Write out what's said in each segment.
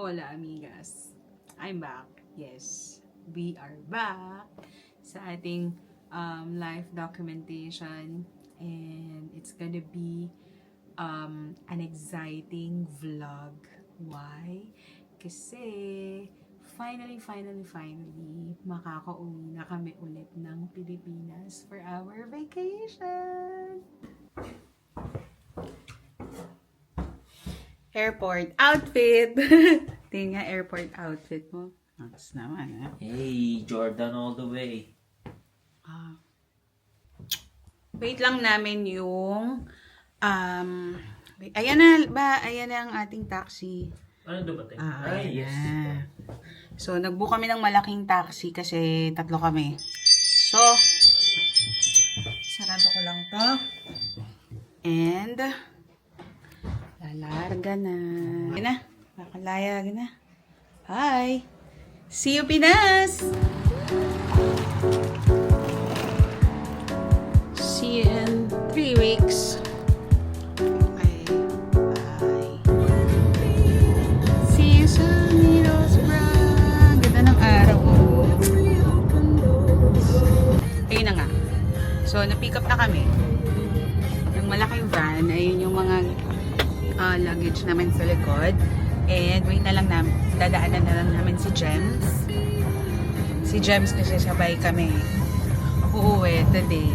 Hola amigas, I'm back. Yes, we are back sa ating life documentation, and it's gonna be an exciting vlog. Why? Kasi finally makakauwi na kami ulit ng Pilipinas for our vacation. Airport outfit. Tingnan nga airport outfit mo. Nice naman, eh. Hey, Jordan all the way. Wait lang namin yung ayan na ba? Ayan na ang ating taxi. Ano doon ba tayo? Yes. So, nag-book kami ng malaking taxi kasi tatlo kami. So, sarado ko lang to. And lalarga na. Ayan na. Nakalayag na. Bye! See you, Pinas! See you in 3 weeks. Okay. Bye. See you soon, Middlesbrough. Ganda ng araw. Ayun na nga. So, na-pick up na kami. Yung malaking van, ayun yung mga luggage namin sa likod. And wait na lang namin. Dadaanan na lang namin si Gems. Si Gems kasi sabay kami uuwi today.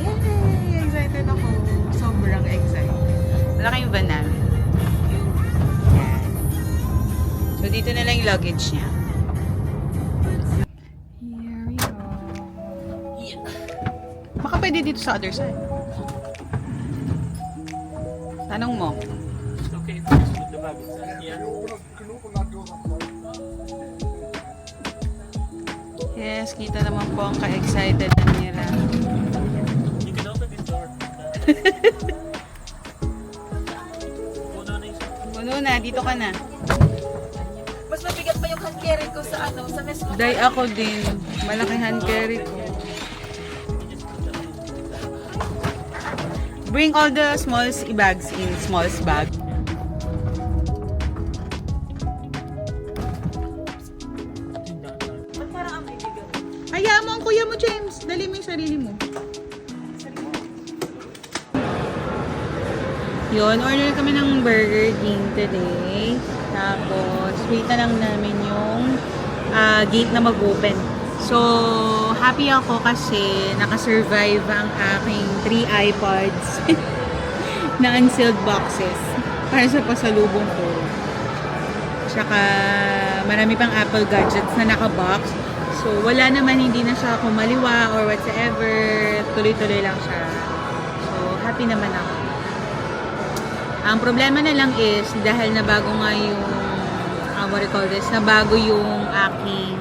Yay! Excited ako. Sobrang excited. Malaki yung van namin. Yan. So dito na lang yung luggage niya. Here we go. Yeah. Baka pwede dito sa other side. Tanong mo. Okay, first with the baggage. Yeah. Yes, kita naman po ang ka-excited na nila. You can open this door. Puno na isa. Puno na, dito ka na. Mas mabigat pa yung hand carry ko sa sa mesmo. Day ako din. Malaki hand carry ko. Bring all the smalls bags in smalls bag. Ba't parang ang bibigat? Hayaan mo ang kuya mo, James. Dali mo yung sarili mo. Yun, order kami ng Burger King today. Tapos, wait na lang namin yung gate na mag-open. So, happy ako kasi nakasurvive ang aking 3 iPods na unsealed boxes para sa pasalubong ko. Tsaka, marami pang Apple gadgets na nakabox. So, wala naman, hindi na siya kumaliwa or whatsoever. Tuloy-tuloy lang siya. So, happy naman ako. Ang problema na lang is, dahil na bago nga yung, what do you call this, na bago yung aking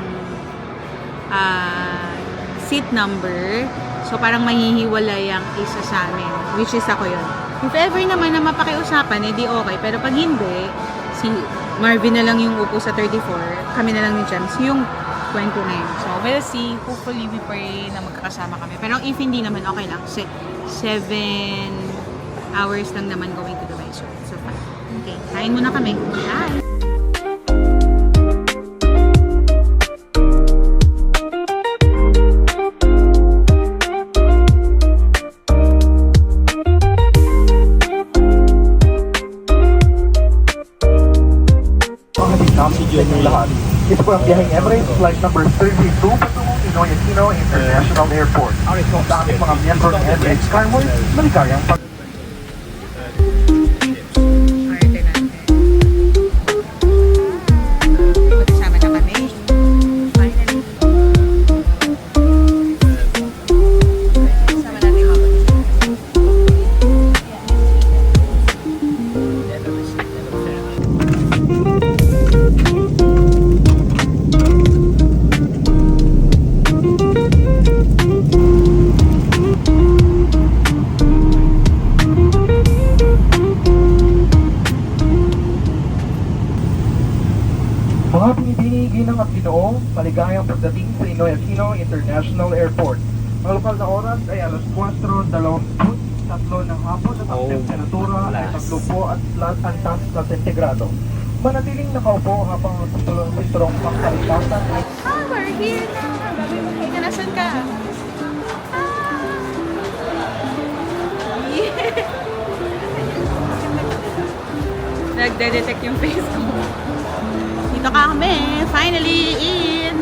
seat number. So, parang mahihiwalay ang isa sa amin, which is ako yun. If ever naman na mapakiusapan, edi okay. Pero pag hindi, si Marvin na lang yung upo sa 34, kami na lang ni James yung 29. So, we'll see. Hopefully, we pray na magkakasama kami. Pero if hindi naman, okay lang. 7 hours lang naman going to Dubai. So fine. Okay, kain muna kami. Bye! Lahat. Ito po ang biyaheng Emirates Flight number 32 patungong Ninoy Aquino International Airport. Sa aming mga miyembro ng Emirates Skywards, maligayang pag- Arte natin. Magkasama na kami. Finally. Kasama natin ako. Mga binibinigi ng Aquinoong, maligayang pagdating sa Ninoy Aquino International Airport. Ang lokal na oras ay alas 4:23 ng hapon at ang temperatura ay 30 at antas na sentigrado. Manatiling nakaupo habang tutulong sa strong pangkalikasan. We're here na! Ika, nasan ka? Nagde-detect yung face ko. Dito kami, finally in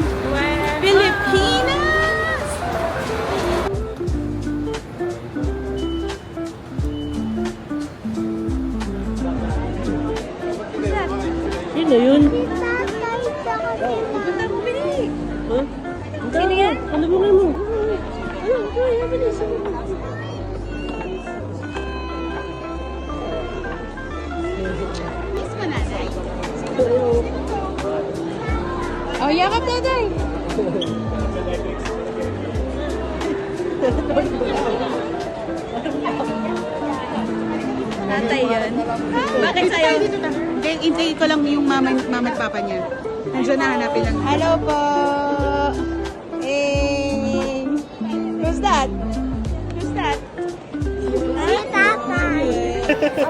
Pilipinas! Sino yun? Maganda mo, Bini! Huh? Sino yan? Ano mo nga mo? Miss mo, nanay. Oh, yakap, nanay! Tatay yun. Bakit sa'yo? Hindi, intay ko lang yung mama at papa niya. Nandiyan na, hanapin lang. Hello po! Hey! Who's that? Who's that?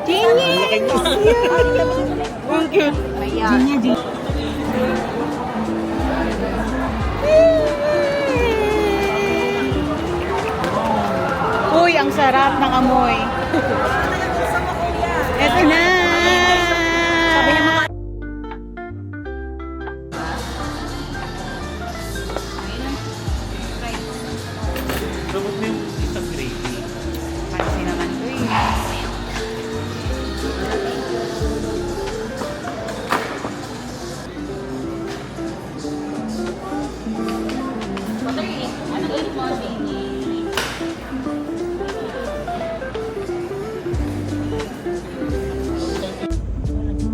Genius! Well, good. Genius. Uy, ang sarap ng amoy. Eto na! Sabi niya mga... Lubog mo yung isang gravy. Pansin naman to eh.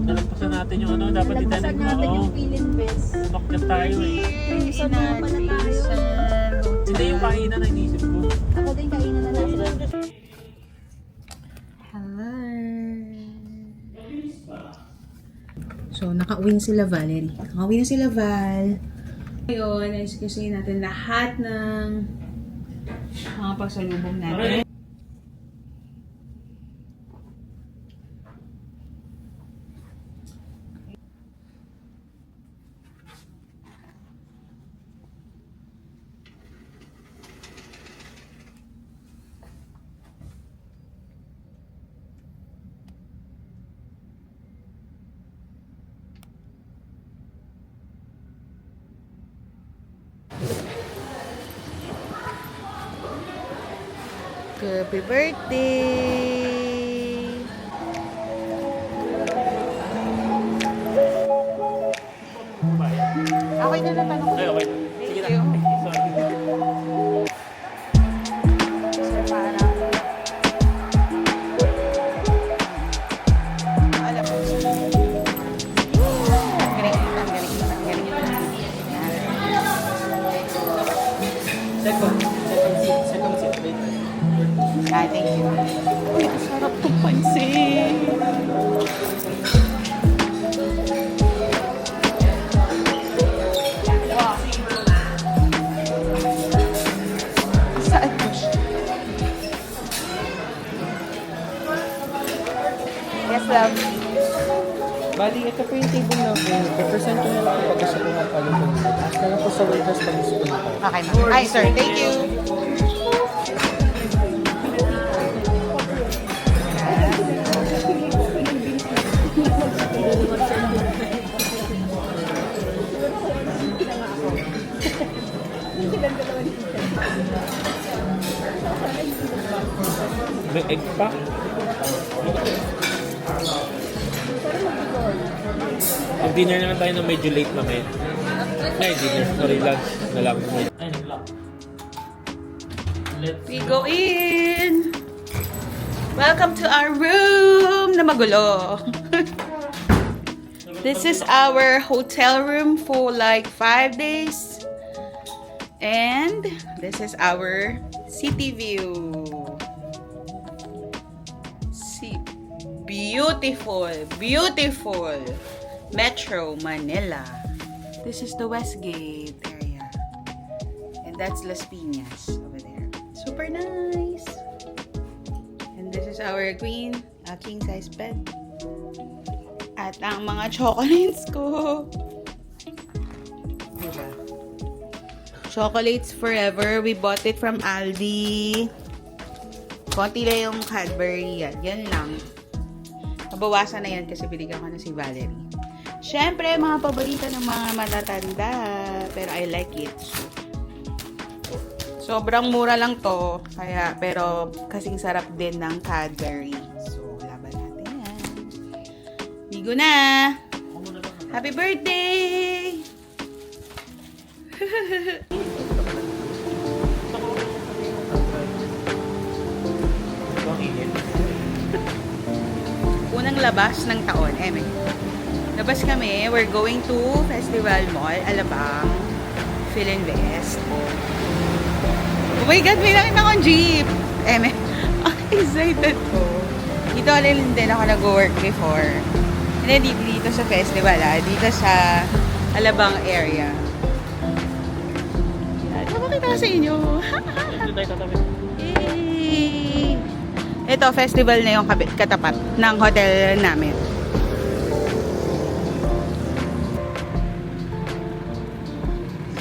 Nalagpasan natin yung ano, dapat Lagpasan natin yung feeling best. Umakyat tayo eh. Saan na pala tayo? Hindi yung kainan na inisip ko. Ako din kainan na nasa. Hello. So, nakauwi na sila Valerie. Nakauwi na sila Val. Ngayon, na-excuse natin lahat ng mga pagsalubong natin. Happy birthday! Okay na natanong ko. Ay, okay. Sige na. Thank you. Sorry. So, parang... Alam mo. Ang galing. Second seat. Wait. Ah, thank you. Uy, ang sarap itong pansin. Wow. Saan mo siya? Yes, love. Bali, ito po yung table namin. Represent ko na lang po pag sa mga palipin. Ask na lang po sa waiters pag gusto ko po. Okay, ma'am. Hi, sir. Thank you. May egg pa? Mag-dinner naman tayo na medyo late mamaya. Ay, dinner. Sorry, lunch na lang. Ay, nag-lock. We go in. Welcome to our room na magulo. This is our hotel room for like 5 days. And this is our city view. See, beautiful, beautiful Metro Manila. This is the Westgate area. And that's Las Piñas over there. Super nice. And this is our queen, king size bed. At ang mga chocolates ko. Diba? Chocolates Forever. We bought it from Aldi. Konti lang yung Cadbury yan. Yan lang. Mabawasan na yan kasi binigyan ko na si Valerie. Siyempre, mga paborito ng mga matatanda. Pero I like it. Sobrang mura lang to. Kaya, pero kasing sarap din ng Cadbury. So, laban natin yan. Bigo na! Happy birthday! Ang init. Unang labas ng taon, Eme. Labas kami, we're going to Festival Mall, Alabang, Philinvest. Oh my God, may nakita akong jeep! Eme, ang excited ko. Dito alin din ako nag-work before. Hindi dito sa festival, dito sa Alabang area. Yan, napakita ko sa inyo. Dito tayo tatabi. Yay! Ito, festival na yung katapat ng hotel namin.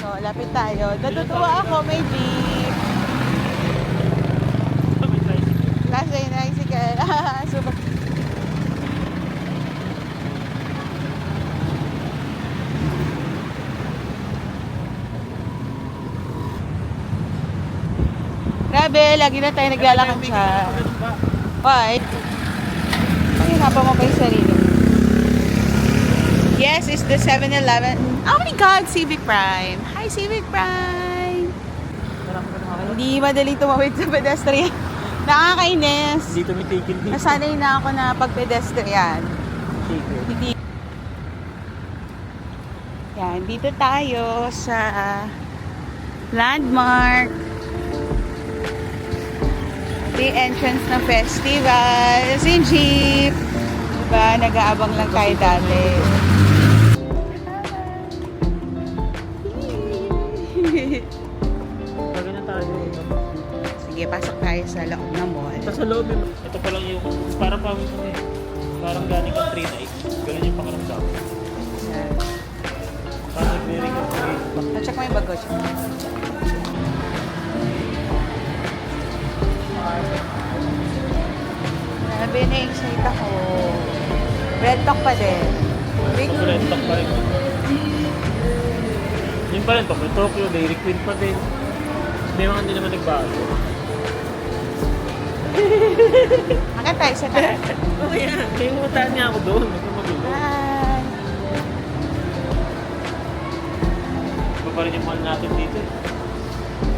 So, lapit tayo. Natutuwa ako, may jeep. Last day na tricycle. Super. Grabe, lagi na tayo naglalakad siya. Why? Panginapan mo pa yung sarili. Yes, it's the 7-Eleven. Oh my God, Civic Prime. Hi, Civic Prime. Hindi madali tumawid sa pedestrian. Nakakainis. Dito may ticket dito. Nasanay na ako na pag-pedestrian. Ticket. Yan, dito tayo sa landmark. The entrance ng festival. Si Jeep. Diba, nag-aabang lang tayo dati. Pagod na tayo. Sige, pasok tayo sa loob ng mall. Tapos sa loob, ito pa lang yung, parang pawis mo eh. Parang galing kang 3 nights. Ganun yung pakaramdam. Yan. Parang nagre-ring ang Na-check mo yung bag ko. Check. Grabe, na-excite ako. Red Talk pa din. Big Pag-rentak pa rin. Yun pa rin, Tokyo, Dairy Queen pa din. May mga hindi naman nagbago. Hanggang tayo sa tayo. Okay, may umutaan niya ako doon. Hindi ko magulo. Hi! Iba pa rin yung mall natin dito eh.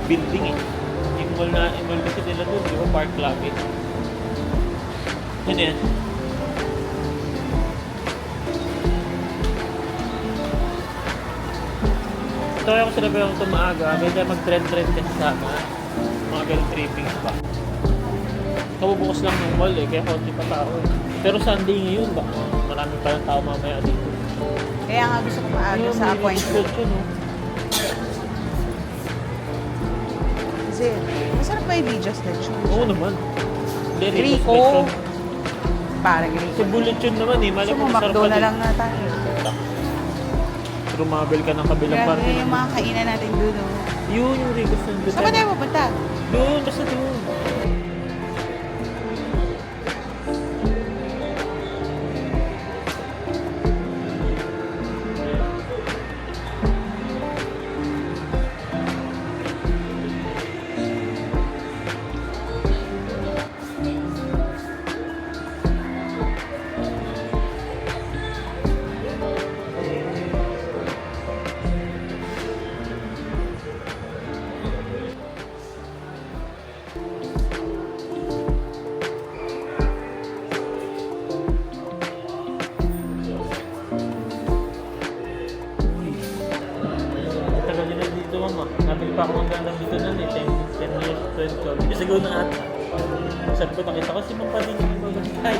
Building eh. Yung mall kasi nila doon, di ba? Park Club eh. Ano yan? Ito ako sinabi ako ito maaga. May tayo mag-trend-trend kasi sa mga ganong trippings ba. Kabubukas lang ng mall eh, kaya konti pa tao eh. Pero Sunday ngayon, baka marami pa lang tao mamaya dito. Kaya nga gusto ko maaga sa appointment. Yun, no? Kasi, masarap ba yung videos na yun? Oo naman. Hindi, Rico. Parang Sa Rico. bullet yun naman eh. Gusto Malam mo, McDo na lang na tayo. Rumabel ka ng kabilang Grabe parte. yung mga kainan natin doon. Oh. Yun yung Ricos nandun. Saan ba tayo pupunta? Doon, basta doon. Tagal nyo na dito, mama. Nabili pa ako ng gandang dito nun eh. 10 years, 12 years ago na ata. Sabi ko, nakita ko si Ma'am pa din yung babagay.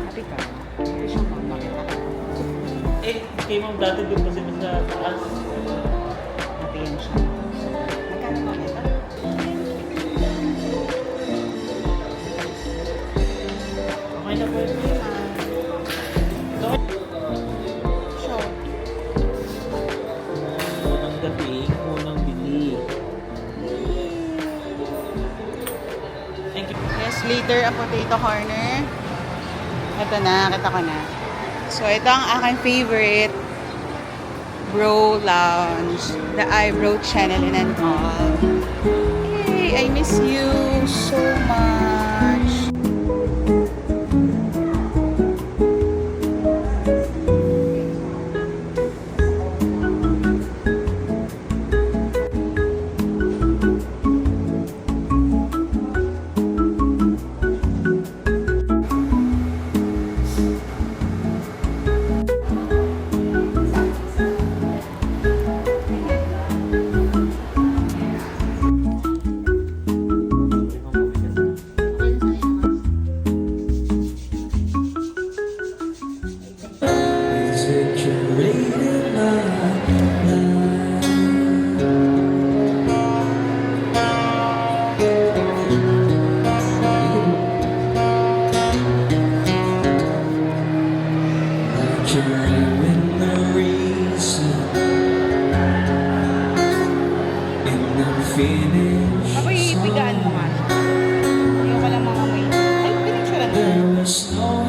Happy ka. Hindi siya makita. Eh, kay Ma'am dati doon pa sila sa taas. Happy yan siya. Magkano ba ito? Okay na po yun. Okay. Peter a Potato Corner. Ito na, kita ko na. So, ito ang aking favorite bro lounge. The Eyebrow Channel and all. Hey, I miss you so much. Apoy, bigaan mo nga. Ayoko lang mga may... Ay, pinicturean mo. So,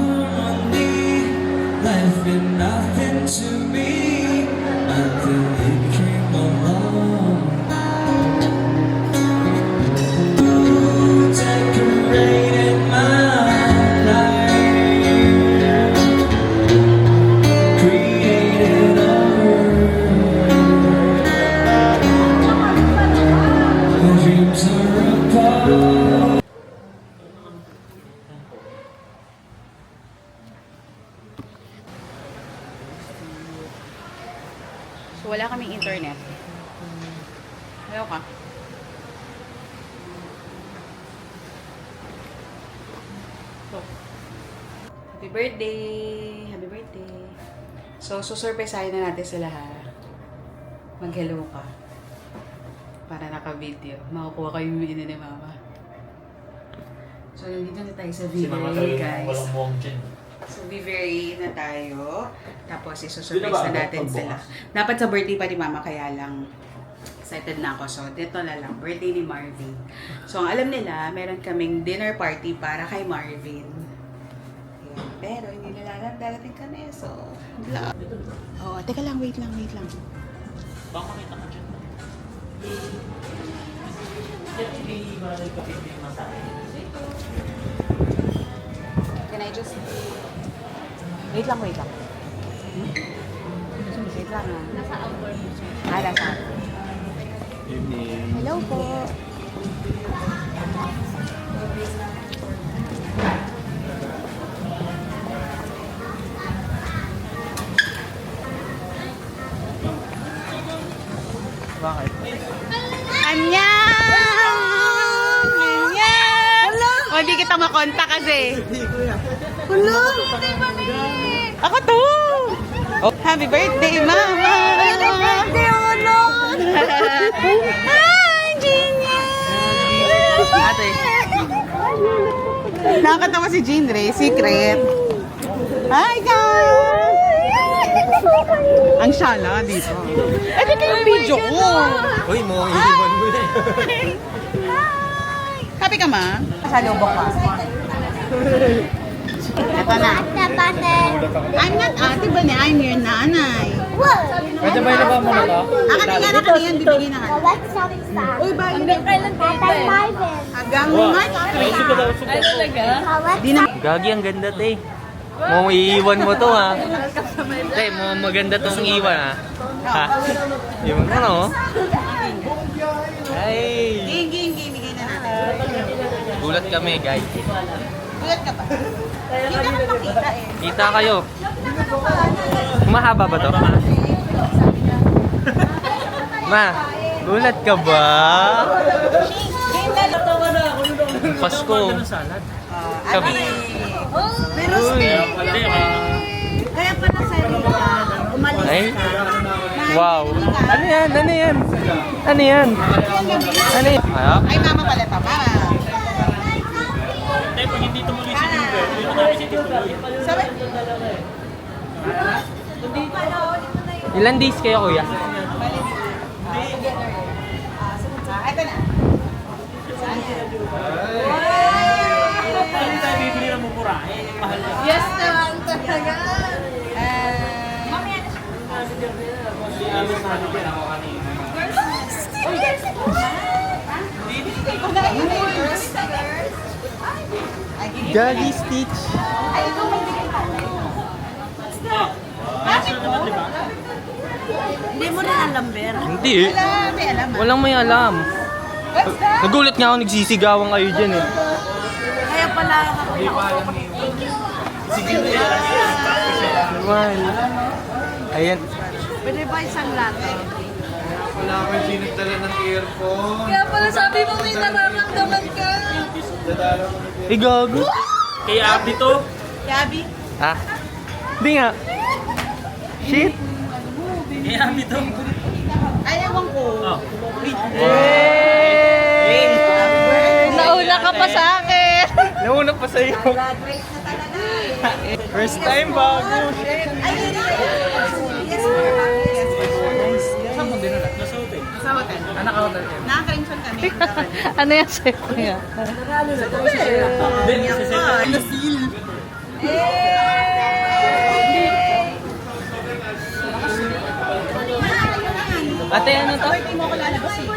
wala kaming internet. Ayaw ka. Happy birthday! Happy birthday! So, susurpresahin na natin sila ha. Mag-hello ka. Para naka-video. Makukuha kayo yung mini ni Mama. So, nandito na tayo sa Viveray, guys. Walang mukhang dyan. So, Viveray na tayo. Tapos, isusurprise na natin sila. Dapat sa birthday pa ni Mama, kaya lang excited na ako. So, dito na lang. Birthday ni Marvin. So, ang alam nila, meron kaming dinner party para kay Marvin. Ayan. Pero, hindi nila alam darating kami. So, vlog. Oh, teka lang. Wait lang. Baka makita ka dyan. Can I just... Wait lang. Wait lang ha. Nasa outdoor. Nasa outdoor. Hello po. Bakit? Annyeong! O, di kita makonta kasi. Hello! Ako to! Happy birthday, Mama! Happy birthday, Ulo! Hi, Genius! Ate. Nakakatawa si Jean Ray. Secret. Hi, guys! Ang shala dito. Ito yung video ko. Uy, mo, iiwan mo na Happy ka, Ma? Kasalubok ka. Ito na. I'm not ate ba niya? I'm your nanay. Pwede ba ilaba mo na to? Akin na yan. Bibigyan na ka. Uy, ba? Hanggang March 3. Di na. Gagi, ang ganda, te. Mo, iiwan mo to, ha? Te, mo, maganda tong iwan, ha? Ha? Yung ano? Ay! Game. Bigay na natin. Gulat kami, guys. Gulat ka ba? Hindi ka makita eh. Kita kayo. Mahaba ba to? Ma, gulat ka ba? Pasko. Sabi. Pero kaya pala sa umalis Ay? ka. Wow. Ano yan? Ano yan? Ano yan? Ano yan? Ay, Mama pala to. Mama. Hindi, pag hindi tumuloy si Jimber, dito namin si Tituloy. Sabi? Ilan days kayo, kuya? Ito na. mura. Yung mahal na. Yes naman talaga. Si Amis manager ako kanina. Gagi Stitch. Hindi mo rin alam, Ber. Hindi eh. Walang may alam. Nagulat nga ako nagsisigawan kayo dyan eh. Kaya pala ako. Naman. Ayan. Pwede ba isang lato? Wala akong sinagdala ng earphone. Kaya pala sabi mo may nararamdaman ka. Eh, gago. Kay Abby to. Yabi? Ha? Hindi nga. Shit. Kay Abby to. Ay, ewan ko. Oh. Nauna ka pa sa akin. Nauna pa sa'yo. First time bago. Shit. Nasa hotel. Sa hotel. Nakaka-rinson kami. Ano yan sa'yo kuya? Then, kasi Ate, ano to? Hindi mo ako lalabas eh.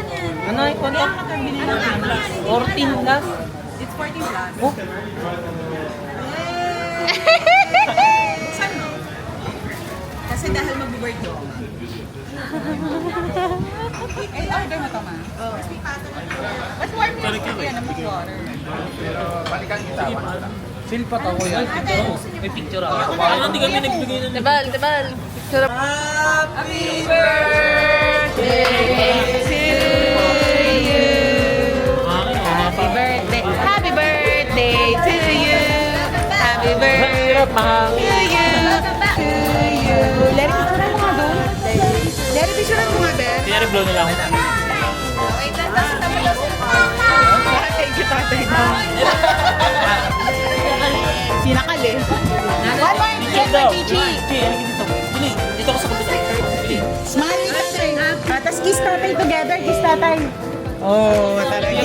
Ano yung konto? Ano na? 14 plus. It's 14 plus. Oh. Saan mo? Kasi dahil mag-birthday ko. Eh, order mo to, ma. Crispy pata na. Mas warm yung crispy yan, ng water. Feel pa to kuya. May picture ako. Parang hindi kami nagbigay ng... Dibal, dibal. Sarap. Happy birthday to you. Happy birthday. Happy birthday to you. Happy birthday to you. To you. Larry, picturean mo nga doon. Larry, picturean mo nga, Ben. Kaya blow na lang ako. Thank you, tatay. Sinakal eh. One more kiss for Chichi. Bili, dito ko sa kabila. Bili. Smile ni tatay. Tapos kiss tatay together. Kiss tatay. Oh, talaga.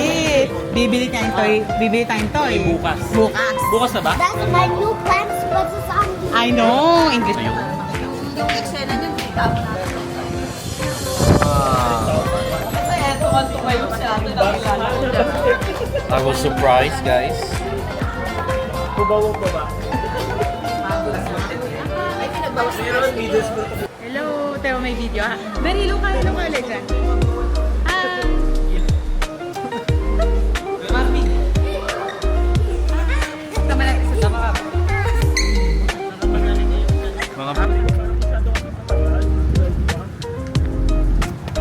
Bibili tayong toy. Bibili tayong toy. Bukas. Bukas. Bukas na ba? That's my new plans, but it's on I know. English. Yung eksena niyo, kita mo natin. Kasi eto, kanto kayo kasi ato I was surprised, guys. Kubawa pa ba? Ay, pinagbawas na. Hello. Tayo may video ha. Ben, hello ka. Hello ka ulit dyan. Hi. Mami. Tama natin sa tama ka.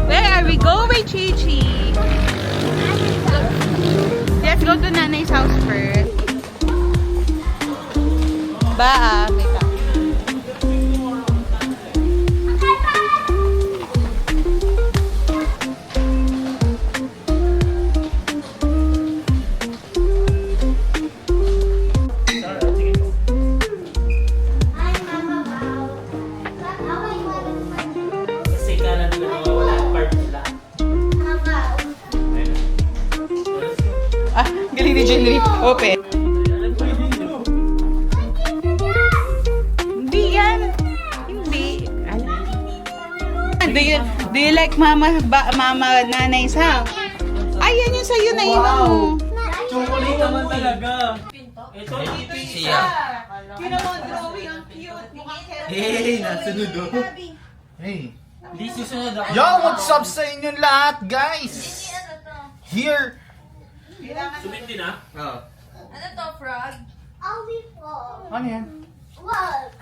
Where are we going, Chichi? Let's go to Nanay's house first. Ba, kita. Kasi kala nila nawawala ang card nila. Ah, galing ni Jenry. Open. Hindi yan. Hindi. Do you like mama nanay's house? Ay, yan yung sa'yo na iwan mo. Chocolate naman talaga. Ito, Siya. Ginawa drawing ang cute. Mukhang Hey, nasunod oh. Hey. Hindi susunod ako. Yo, what's up sa inyong lahat, guys? Here. Sumindi na? Oh. Ano to, frog? I'll be full. Ano yan? Look,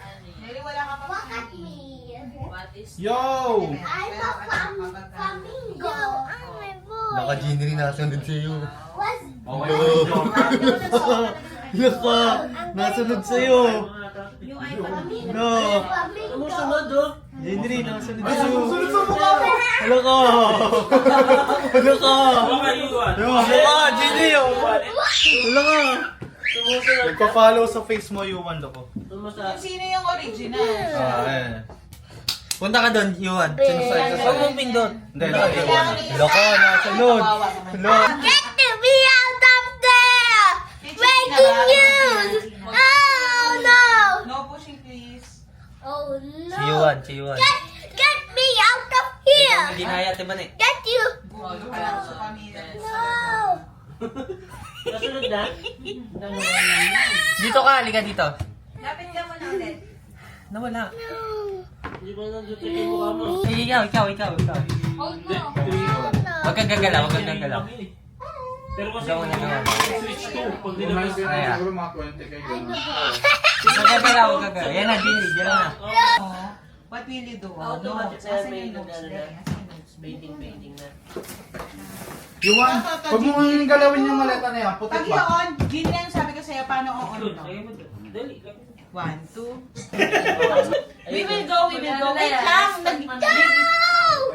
wala ka pa. look at me. What is... Yo! I'm a flamingo. I'm a boy. Naka-Genie rin nasunod sa'yo. What's Naka, nasunod sa'yo. No. flamingo? Genie rin, nasunod sa'yo. Hala ka. Hala ka. Baka iwan. Hala ka, Genie. Hala ka. Nagpa-follow sa face mo, Yuan ako. Sino yung original? Ayan. Punta ka doon, Yuan. Sino sa isa Huwag mong pindot. Hindi, Yuan. Hala ka, nasunod. Hala. Get me out of there! Breaking news! Ah! Chiyuan, Chiyuan. Get me out of here! Ginaya, tiba na eh. Get you! No! Kasunod na? Dito ka, halika dito. Lapit ka muna ulit. Nawala. Hindi ba nandito yung mukha mo? Sige, ikaw. Huwag kang gagalaw, huwag kang gagalaw. Pero kasi Ikaw na naman. switch to. Pag dinabas Ayan. Siguro mga 20 kayo. Huwag kang gagalaw, huwag kang gagalaw. Yan na, Billy, dyan na. What will you do? Automatic Notes. Asan yung notes there? Baiting na. Yuan, huwag mo nga galawin yung maleta na yan. Putik Pag ba? yun, yun na yung sabi ko sa'yo, paano on to? Lagay mo doon. Dali. 1, 2. We will go. Wait lang.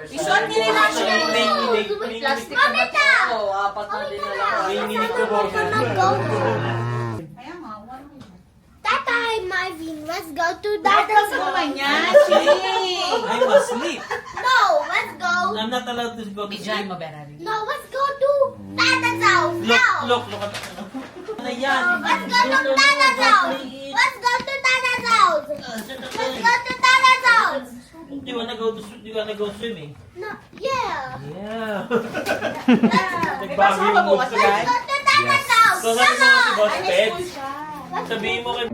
Isuot niyo rin lang siya. Plastic na ba ito? Oo, apat na din na lang. May minute ka ba? Kaya nga, Tata, Marvin, let's go to Dapat Tata's sa house. niya, Ching. I must sleep. No, let's go. I'm not allowed to go to sleep. No, let's go to Tata's house. No. Look at ano yan? Let's go to Tata's house. Let's go to Tata's house. Let's go to Tata's house. You wanna go swimming? No, yeah. Yeah. Let's Nagbago yung mood go ko. to Tata's house. So, sabi Come mo si on. Boss Peds. Sabihin mo kay